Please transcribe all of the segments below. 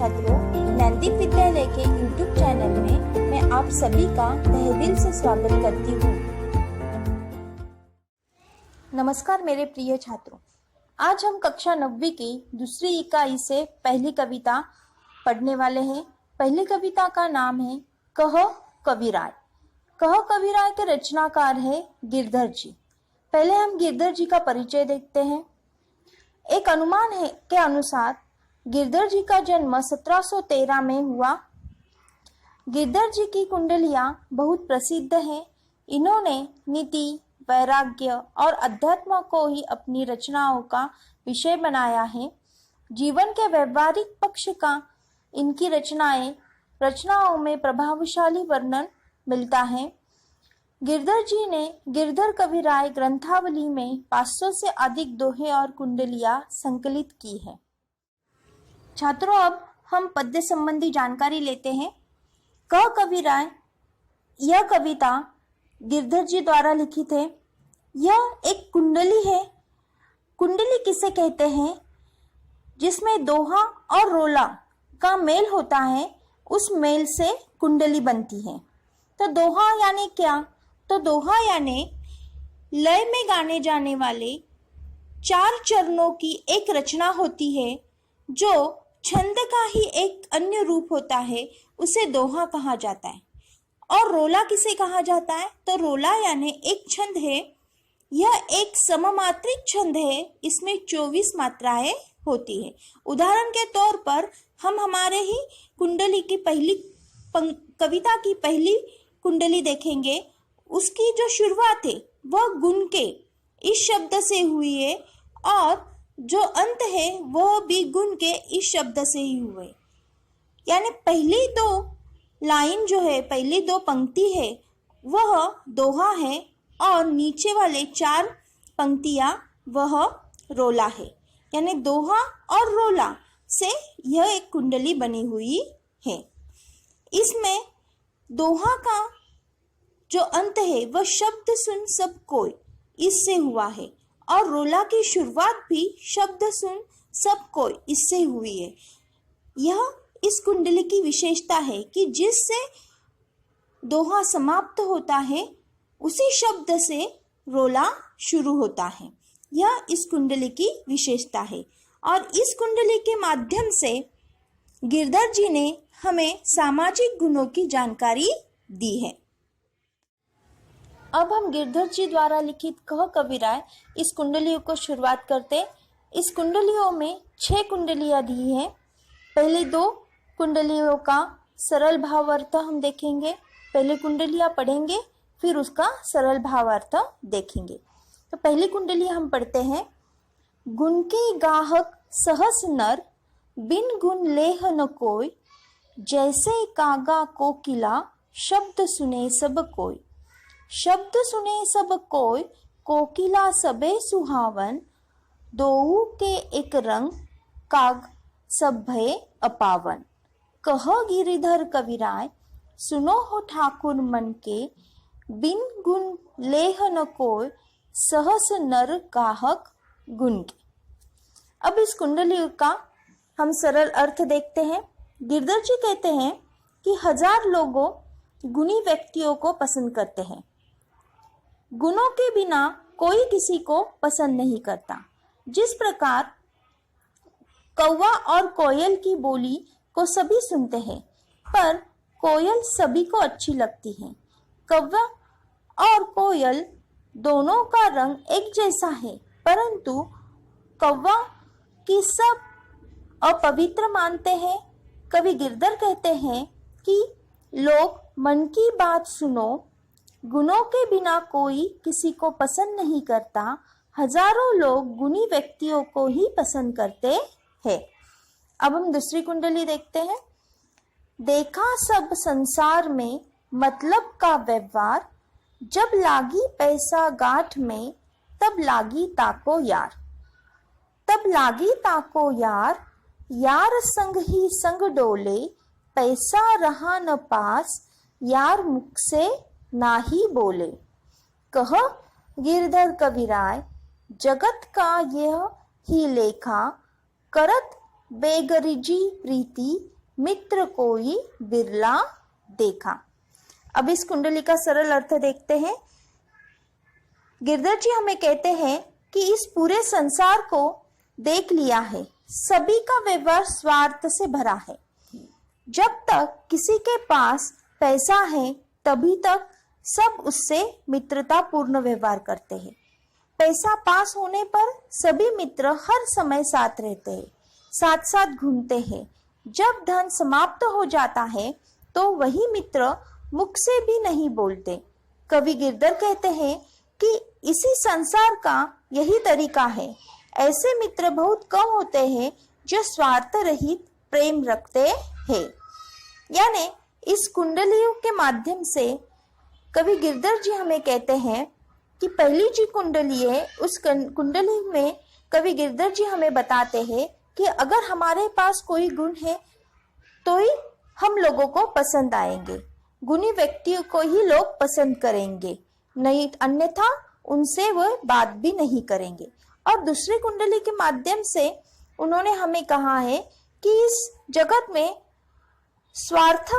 छात्रों, नैतिक विद्यालय के YouTube चैनल में मैं आप सभी का तहे दिल से स्वागत करती हूँ। नमस्कार मेरे प्रिय छात्रों, आज हम कक्षा 9वीं की दूसरी इकाई से पहली कविता पढ़ने वाले हैं। पहली कविता का नाम है कह कविराय। कह कविराय के रचनाकार है गिरधर जी। पहले हम गिरधर जी का परिचय देखते हैं। एक अनुमान है के अनुसार गिरधर जी का जन्म 1713 में हुआ। गिरधर जी की कुंडलियां बहुत प्रसिद्ध हैं। इन्होंने नीति, वैराग्य और अध्यात्म को ही अपनी रचनाओं का विषय बनाया है। जीवन के व्यवहारिक पक्ष का इनकी रचनाओं में प्रभावशाली वर्णन मिलता है। गिरधर जी ने गिरधर कविराय ग्रंथावली में 500 से अधिक दोहे और कुंडलियां संकलित की है। छात्रों, अब हम पद्य संबंधी जानकारी लेते हैं। कह कविराय यह कविता गिरधर जी द्वारा लिखित है। यह एक कुंडली है। कुंडली किसे कहते हैं? जिसमें दोहा और रोला का मेल होता है, उस मेल से कुंडली बनती है। तो दोहा यानी क्या? तो दोहा यानी लय में गाने जाने वाले 4 चरणों की एक रचना होती है, जो छंद का ही एक अन्य रूप होता है, उसे दोहा कहा जाता है। और रोला किसे कहा जाता है? तो रोला यानी एक छंद है। यह एक सममात्रिक छंद है। इसमें 24 मात्राएं होती है। उदाहरण के तौर पर हम हमारे ही कुंडली की कविता की पहली कुंडली देखेंगे। उसकी जो शुरुआत है वह गुण के इस शब्द से हुई है और जो अंत है वह भी गुण के इस शब्द से ही हुए। यानी पहली 2 लाइन जो है, पहली 2 पंक्ति है, वह दोहा है और नीचे वाले 4 पंक्तियां वह रोला है। यानी दोहा और रोला से यह एक कुंडली बनी हुई है। इसमें दोहा का जो अंत है वह शब्द सुन सब कोई, इससे हुआ है। और रोला की शुरुआत भी शब्द सुन सब कोई, इससे हुई है। यह इस कुंडली की विशेषता है कि जिससे दोहा समाप्त होता है, उसी शब्द से रोला शुरू होता है। यह इस कुंडली की विशेषता है। और इस कुंडली के माध्यम से गिरधर जी ने हमें सामाजिक गुणों की जानकारी दी है। अब हम गिरधर जी द्वारा लिखित कह कविराय इस कुंडलियों को शुरुआत करते। इस कुंडलियों में 6 कुंडलियां दी हैं। पहली 2 कुंडलियों का सरल भावार्थ हम देखेंगे। पहले कुंडलियां पढ़ेंगे, फिर उसका सरल भावार्थ देखेंगे। तो पहली कुंडली हम पढ़ते हैं। गुण के गाहक सहस नर, बिन गुण लेह न कोई, जैसे कागा कोकिला, शब्द सुने सब कोई। शब्द सुने सब कोई, कोकिला सबे सुहावन, दोऊ के एक रंग, काग सब भय अपावन। कह गिरिधर कविराय, सुनो हो ठाकुर मन के, बिन गुण लेह न कोय, सहस नर गाहक गुण के। अब इस कुंडली का हम सरल अर्थ देखते हैं। गिरधर जी कहते हैं कि 1000 लोगों गुणी व्यक्तियों को पसंद करते हैं। गुणों के बिना कोई किसी को पसंद नहीं करता। जिस प्रकार कौवा और कोयल की बोली को सभी सुनते हैं, पर कोयल सभी को अच्छी लगती है। कौवा और कोयल दोनों का रंग एक जैसा है, परंतु कौवा की सब अपवित्र मानते हैं। कवि गिरधर कहते हैं कि लोग मन की बात सुनो, गुणों के बिना कोई किसी को पसंद नहीं करता। हजारों लोग गुणी व्यक्तियों को ही पसंद करते हैं। अब हम दूसरी कुंडली देखते हैं। देखा सब संसार में मतलब का व्यवहार, जब लागी पैसा गांठ में, तब लागी ताको यार। तब लागी ताको यार, यार संग ही संग डोले, पैसा रहा न पास, यार मुख से ना ही बोले। कह गिरधर कविराय, जगत का यह ही लेखा, करत बेगरिजी प्रीति, मित्र कोई बिरला देखा। अब इस कुंडली का सरल अर्थ देखते हैं। गिरधर जी हमें कहते हैं कि इस पूरे संसार को देख लिया है, सभी का व्यवहार स्वार्थ से भरा है। जब तक किसी के पास पैसा है तभी तक सब उससे मित्रता पूर्ण व्यवहार करते हैं। पैसा पास होने पर सभी मित्र हर समय साथ रहते हैं, साथ साथ घूमते हैं। जब धन समाप्त हो जाता है तो वही मित्र मुख से भी नहीं बोलते। कवि गिरधर कहते हैं कि इसी संसार का यही तरीका है। ऐसे मित्र बहुत कम होते हैं जो स्वार्थ रहित प्रेम रखते हैं। यानी इस कुंडलियों के माध्यम से कवि गिरधर जी हमें कहते हैं कि पहली जी कुंडली है, उस कुंडली में कवि गिरधर जी हमें बताते हैं कि अगर हमारे पास कोई गुण है तो ही हम लोगों को पसंद आएंगे, गुणी व्यक्तियों को ही लोग पसंद करेंगे, नहीं अन्यथा उनसे वह बात भी नहीं करेंगे। और दूसरी कुंडली के माध्यम से उन्होंने हमें कहा है कि इस जगत में स्वार्थ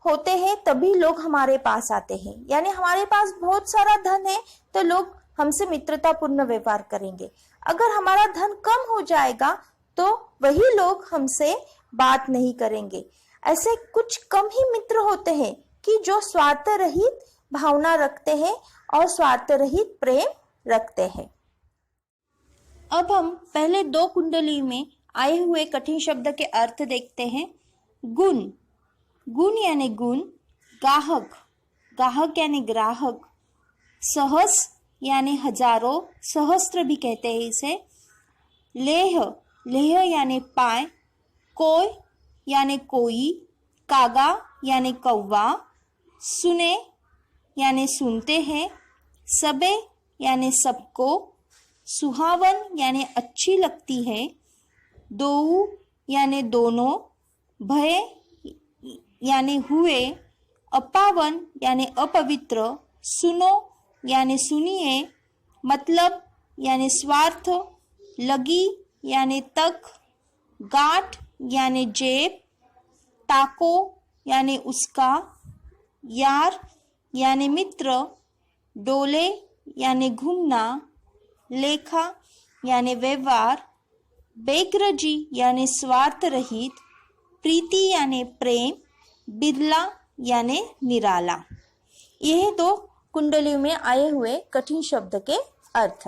होते हैं तभी लोग हमारे पास आते हैं। यानी हमारे पास बहुत सारा धन है तो लोग हमसे मित्रता पूर्ण व्यवहार करेंगे। अगर हमारा धन कम हो जाएगा तो वही लोग हमसे बात नहीं करेंगे। ऐसे कुछ कम ही मित्र होते हैं कि जो स्वार्थ रहित भावना रखते हैं और स्वार्थ रहित प्रेम रखते हैं। अब हम पहले दो कुंडली में आए हुए कठिन शब्द के अर्थ देखते हैं। गुण, गुण यानी गुण, गाहक, गाहक यानी ग्राहक, सहस यानी हजारों, सहस्त्र भी कहते हैं इसे, लेह, लेह यानी पाय, कोय यानी कोई, कागा यानी कौवा, सुने यानी सुनते हैं, सबे यानी सबको, सुहावन यानी अच्छी लगती है, दोऊ यानी दोनों, भय यानी हुए, अपावन यानी अपवित्र, सुनो यानी सुनिए, मतलब यानी स्वार्थ, लगी यानी तक, गांठ यानी जेब, ताको यानी उसका, यार यानी मित्र, डोले यानी घूमना, लेखा यानी व्यवहार, बेग्रजी यानी स्वार्थ रहित, प्रीति यानी प्रेम, बिरला यानी निराला। यह दो कुंडलियों में आए हुए कठिन शब्द के अर्थ।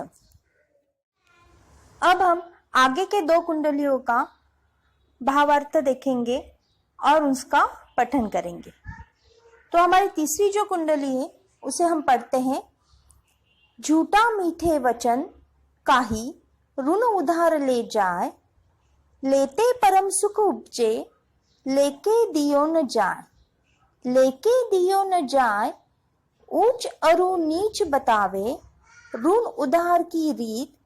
अब हम आगे के दो कुंडलियों का भावार्थ देखेंगे और उसका पठन करेंगे। तो हमारी तीसरी जो कुंडली है उसे हम पढ़ते हैं। झूठा मीठे वचन काही ऋण उधार ले जाए, लेते परम सुख उपजे, लेके दियो न जाए, लेके दियो न जाए, ऊंच अरु नीच बतावे, ऋण उधार की रीत,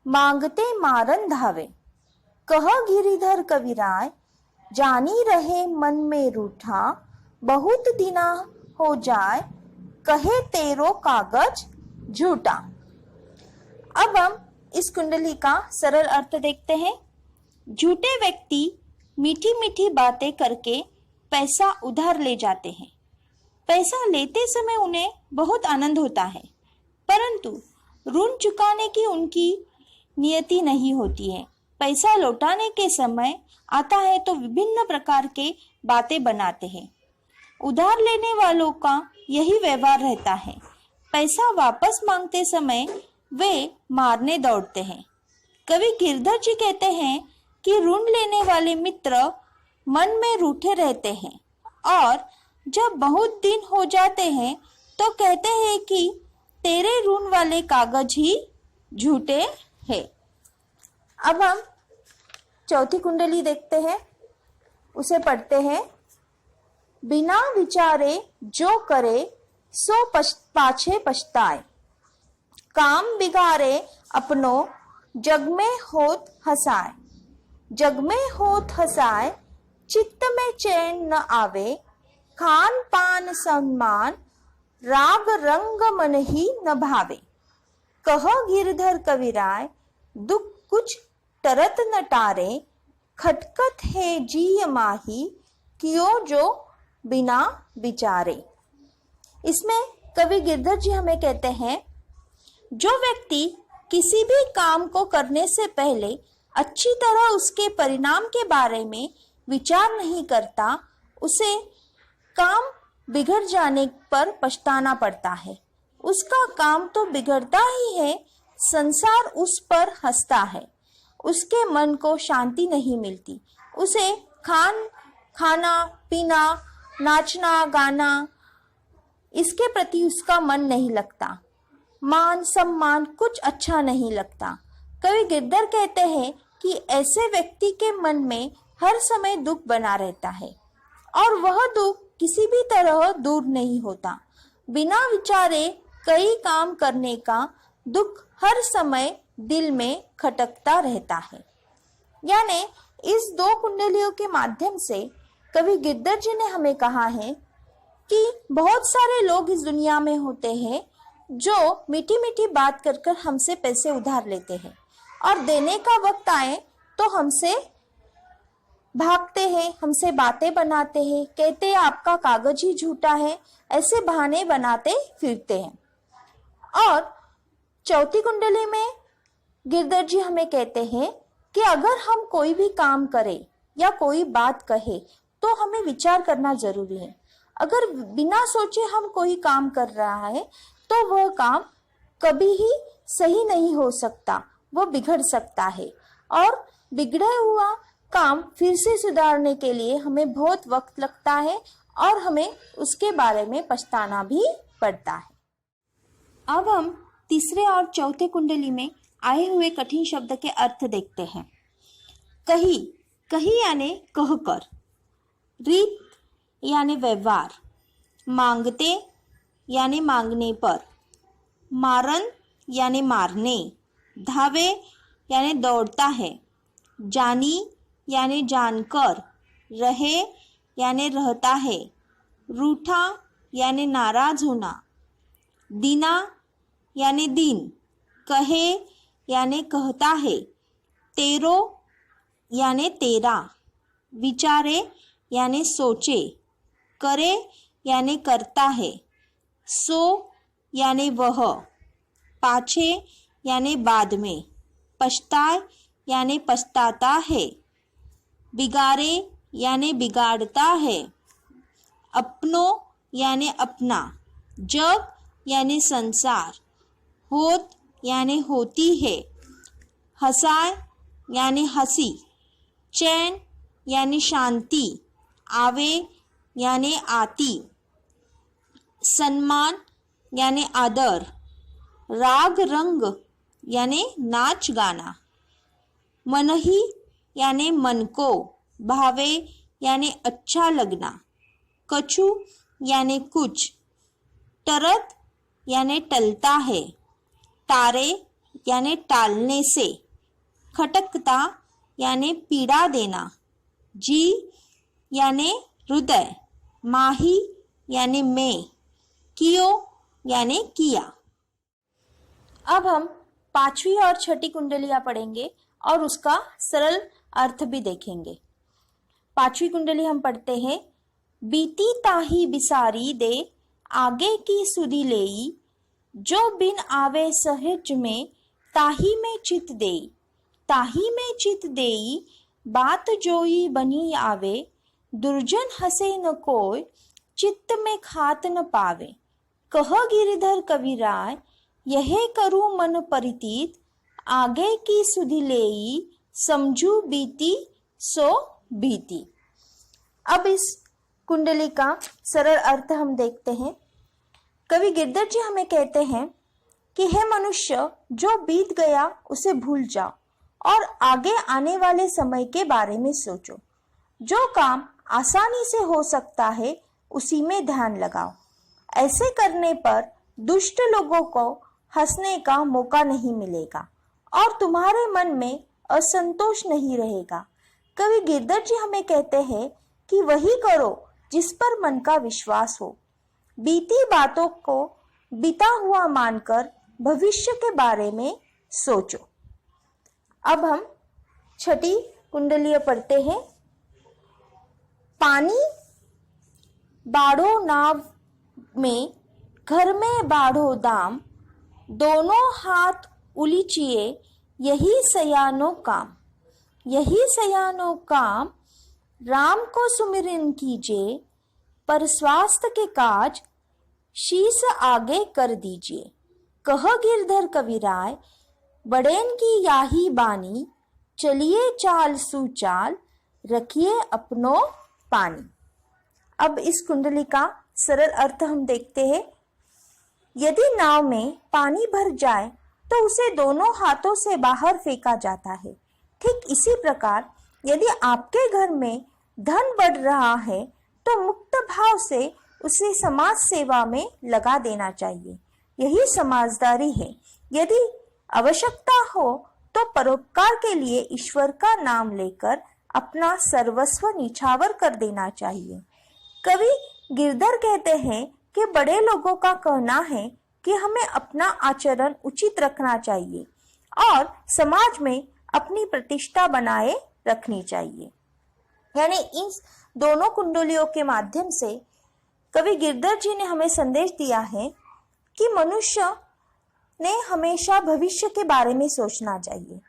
मांगते मारन धावे। कह गिरिधर कविराय, जानी रहे मन में रूठा, बहुत दिना हो जाए, कहे तेरो कागज झूठा। अब हम इस कुंडली का सरल अर्थ देखते हैं। झूठे व्यक्ति मीठी मीठी बातें करके पैसा उधार ले जाते हैं। पैसा लेते समय उन्हें बहुत आनंद होता है, परंतु ऋण चुकाने की उनकी नियति नहीं होती है। पैसा लौटाने के समय आता है तो विभिन्न प्रकार के बातें बनाते हैं। उधार लेने वालों का यही व्यवहार रहता है। पैसा वापस मांगते समय वे मारने दौड़ते हैं। कवि गिरधर जी कहते हैं कि ऋण लेने वाले मित्र मन में रूठे रहते हैं और जब बहुत दिन हो जाते हैं तो कहते हैं कि तेरे ऋण वाले कागज ही झूठे हैं। अब हम चौथी कुंडली देखते हैं, उसे पढ़ते हैं। बिना विचारे जो करे सो पाछे पछताए, काम बिगाड़े अपनो जग में होत हसाए, जग में होत हसाए, चित्त में चैन न आवे, खान पान सम्मान, राग रंग मन ही न भावे। कह गिरधर कविराय, दुख कुछ टरत न टारे, खटकत है जीय माही, कियो जो बिना विचारे। इसमें कवि गिरधर जी हमें कहते हैं, जो व्यक्ति किसी भी काम को करने से पहले अच्छी तरह उसके परिणाम के बारे में विचार नहीं करता, उसे काम बिगड़ जाने पर पछताना पड़ता है। उसका काम तो बिगड़ता ही है, संसार उस पर हंसता है, उसके मन को शांति नहीं मिलती, उसे खाना पीना, नाचना गाना, इसके प्रति उसका मन नहीं लगता, मान सम्मान कुछ अच्छा नहीं लगता। कवि गिरधर कहते हैं कि ऐसे व्यक्ति के मन में हर समय दुख बना रहता है और वह दुख किसी भी तरह दूर नहीं होता। बिना विचारे कई काम करने का दुख हर समय दिल में खटकता रहता है। यानी इस दो कुंडलियों के माध्यम से कवि गिरधर जी ने हमें कहा है कि बहुत सारे लोग इस दुनिया में होते हैं जो मीठी मीठी बात कर कर हमसे पैसे उधार लेते हैं और देने का वक्त आए तो हमसे भागते हैं, हमसे बातें बनाते हैं, कहते हैं आपका कागज ही झूठा है, ऐसे बहाने बनाते फिरते हैं। और चौथी कुंडली में गिरधर जी हमें कहते हैं कि अगर हम कोई भी काम करें या कोई बात कहे तो हमें विचार करना जरूरी है। अगर बिना सोचे हम कोई काम कर रहा है तो वह काम कभी ही सही नहीं हो सकता, वह बिगड़ सकता है और बिगड़ा हुआ काम फिर से सुधारने के लिए हमें बहुत वक्त लगता है और हमें उसके बारे में पछताना भी पड़ता है। अब हम तीसरे और चौथे कुंडली में आए हुए कठिन शब्द के अर्थ देखते हैं। कही, कही यानी कहकर, रीत यानी व्यवहार, मांगते यानी मांगने पर, मारन यानी मारने, धावे यानी दौड़ता है, जानी यानी जानकर, रहे यानी रहता है, रूठा यानी नाराज होना, दीना यानी दिन, कहे यानी कहता है, तेरो यानी तेरा, विचारे यानी सोचे, करे यानी करता है, सो यानी वह, पाछे यानी बाद में, पछताए यानी पछताता है, बिगाड़े यानी बिगाड़ता है, अपनो यानी अपना, जग यानी संसार, होत यानी होती है, हंसाए यानी हंसी, चैन यानी शांति, आवे यानी आती, सम्मान यानी आदर, राग रंग यानी नाच गाना, मनही यानी मन को, भावे यानी अच्छा लगना, कछु यानी कुछ, टरत यानी टलता है, तारे यानी टालने से, खटकता यानी पीड़ा देना, जी यानी हृदय, माही यानी मैं, कियो यानी किया। अब हम पांचवी और छठी कुंडलियां पढ़ेंगे और उसका सरल अर्थ भी देखेंगे। पांचवी कुंडली हम पढ़ते हैं, बीती ताही बिसारी दे आगे की सुधी लेई, जो बिन आवे सहज में ताही में चित देई, ताही में चित देई, बात जोई बनी आवे, दुर्जन हसे न कोय, चित्त में खात न पावे, कह गिरिधर कविराय, यह करूँ मन परितीत, आगे की सुधि लेई, समझू बीती सो बीती। अब इस कुंडली का सरल अर्थ हम देखते हैं। कवि गिरधर जी हमें कहते हैं कि हे मनुष्य, जो बीत गया उसे भूल जाओ और आगे आने वाले समय के बारे में सोचो। जो काम आसानी से हो सकता है उसी में ध्यान लगाओ। ऐसे करने पर दुष्ट लोगों को हंसने का मौका नहीं मिलेगा और तुम्हारे मन में असंतोष नहीं रहेगा। कवि गिरधर जी हमें कहते हैं कि वही करो जिस पर मन का विश्वास हो। बीती बातों को बीता हुआ मानकर भविष्य के बारे में सोचो। अब हम छठी कुंडलियां पढ़ते हैं। पानी बाढ़ो नाव में, घर में बाढ़ो दाम, दोनों हाथ उलीचिए, यही सयानो काम, यही सयानो काम, राम को सुमिरन कीजिए, पर स्वास्थ्य के काज शीस आगे कर दीजिए। कह गिरधर कविराय, बड़ेन की याही बानी, चलिए चाल सुचाल, रखिए अपनो पानी। अब इस कुंडली का सरल अर्थ हम देखते हैं। यदि नाव में पानी भर जाए तो उसे दोनों हाथों से बाहर फेंका जाता है। ठीक इसी प्रकार यदि आपके घर में धन बढ़ रहा है तो मुक्त भाव से उसे समाज सेवा में लगा देना चाहिए। यही समझदारी है। यदि आवश्यकता हो तो परोपकार के लिए ईश्वर का नाम लेकर अपना सर्वस्व निछावर कर देना चाहिए। कवि गिरधर कहते हैं कि बड़े लोगों का कहना है कि हमें अपना आचरण उचित रखना चाहिए और समाज में अपनी प्रतिष्ठा बनाए रखनी चाहिए। यानी इन दोनों कुंडलियों के माध्यम से कवि गिरधर जी ने हमें संदेश दिया है कि मनुष्य ने हमेशा भविष्य के बारे में सोचना चाहिए।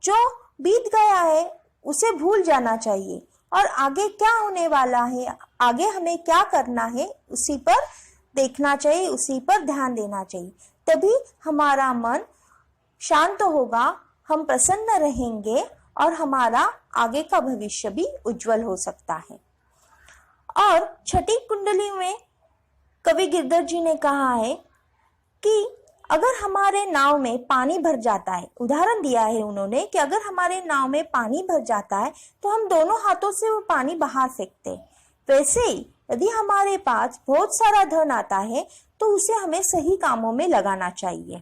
जो बीत गया है उसे भूल जाना चाहिए और आगे क्या होने वाला है, आगे हमें क्या करना है, उसी पर देखना चाहिए, उसी पर ध्यान देना चाहिए। तभी हमारा मन शांत होगा, हम प्रसन्न रहेंगे और हमारा आगे का भविष्य भी उज्जवल हो सकता है। और छठी कुंडली में कवि गिरधर जी ने कहा है कि अगर हमारे नाव में पानी भर जाता है, उदाहरण दिया है उन्होंने कि अगर हमारे नाव में पानी भर जाता है तो हम दोनों हाथों से वो पानी बाहर फेंकते हैं। वैसे ही यदि हमारे पास बहुत सारा धन आता है तो उसे हमें सही कामों में लगाना चाहिए।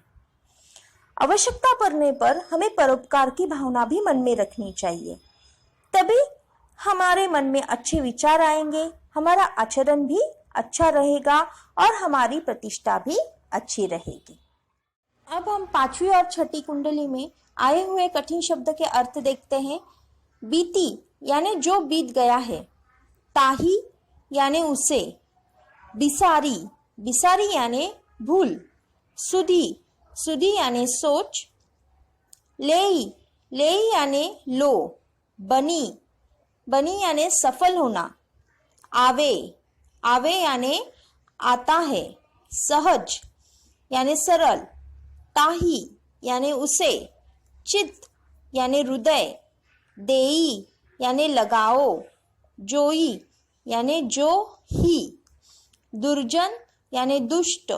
आवश्यकता पड़ने पर हमें परोपकार की भावना भी मन में रखनी चाहिए। तभी हमारे मन में अच्छे विचार आएंगे, हमारा आचरण भी अच्छा रहेगा और हमारी प्रतिष्ठा भी अच्छी रहेगी। अब हम पांचवी और छठी कुंडली में आए हुए कठिन शब्द के अर्थ देखते हैं। बीती यानी जो बीत गया है, ताही यानी उसे, बिसारी, बिसारी यानी भूल, सुधी, सुधी यानी सोच, लेई, लेई यानी लो, बनी, बनी यानी सफल होना, आवे, आवे यानी आता है, सहज यानी सरल, ताही यानी उसे, चित्त यानी हृदय, देई यानी लगाओ, जोई यानी जो ही, दुर्जन यानी दुष्ट,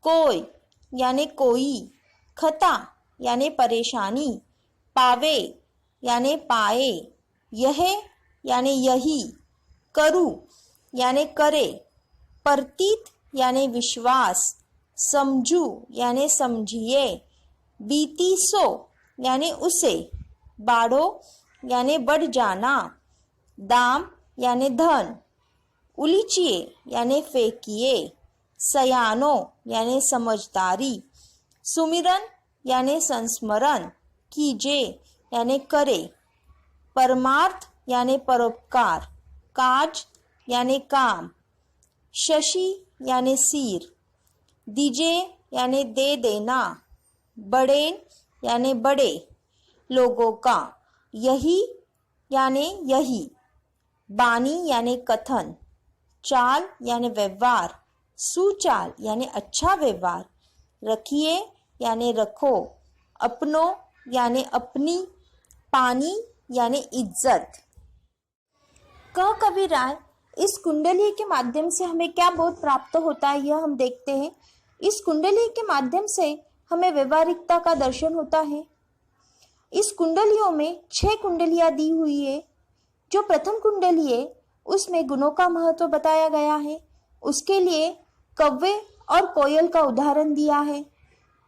कोई यानी कोई, खता यानी परेशानी, पावे यानी पाए, यह यानी यही, करू यानी करे, प्रतीत यानी विश्वास, समझू यानी समझिए, बीती सो यानी उसे, बाढ़ो यानी बढ़ जाना, दाम यानी धन, उलीचिए यानी फेंकिए, सयानो यानी समझदारी, सुमिरन यानी संस्मरण, कीजे यानी करे, परमार्थ यानी परोपकार, काज यानी काम, शशि यानी सिर, दीजे यानी दे देना, बड़ेन यानी बड़े लोगों का, यही यानी यही, बानी यानी कथन, चाल यानी व्यवहार, सुचाल यानी अच्छा व्यवहार, रखिए यानी रखो, अपनो यानी अपनी, पानी यानी इज्जत। कविराय इस कुंडली के माध्यम से हमें क्या बोध प्राप्त होता है यह हम देखते हैं। इस कुंडली के माध्यम से हमें व्यवहारिकता का दर्शन होता है। इस कुंडलियों में 6 कुंडलियां दी हुई है। जो प्रथम कुंडली है उसमें गुणों का महत्व बताया गया है, उसके लिए कव्वे और कोयल का उदाहरण दिया है।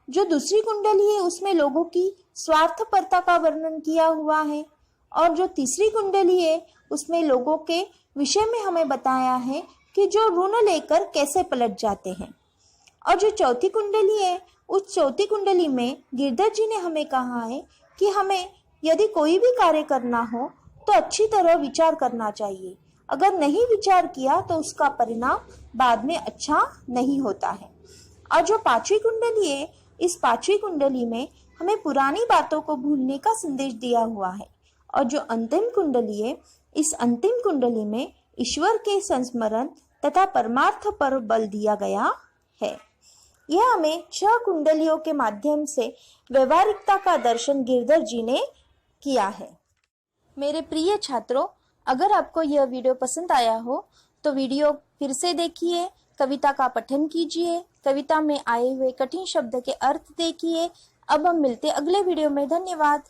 जो दूसरी कुंडली है उसमें लोगों की स्वार्थपरता का वर्णन किया हुआ है और जो तीसरी कुंडली है उसमें लोगों के विषय में हमें बताया है कि जो ऋण लेकर कैसे पलट जाते हैं। और जो चौथी कुंडली है उस चौथी कुंडली में गिरधर जी ने हमें कहा है कि हमें यदि कोई भी कार्य करना हो तो अच्छी तरह विचार करना चाहिए अगर नहीं विचार किया तो उसका परिणाम बाद में अच्छा नहीं होता है। और जो पांचवी कुंडली है, इस पांचवी कुंडली में हमें पुरानी बातों को भूलने का संदेश दिया हुआ है। और जो अंतिम कुंडली है, इस अंतिम कुंडली में ईश्वर के संस्मरण तथा परमार्थ पर बल दिया गया है। यह हमें 6 कुंडलियों के माध्यम से व्यवहारिकता का दर्शन गिरधर जी ने किया है। मेरे प्रिय छात्रों, अगर आपको यह वीडियो पसंद आया हो तो वीडियो फिर से देखिए, कविता का पठन कीजिए, कविता में आए हुए कठिन शब्द के अर्थ देखिए। अब हम मिलते अगले वीडियो में। धन्यवाद।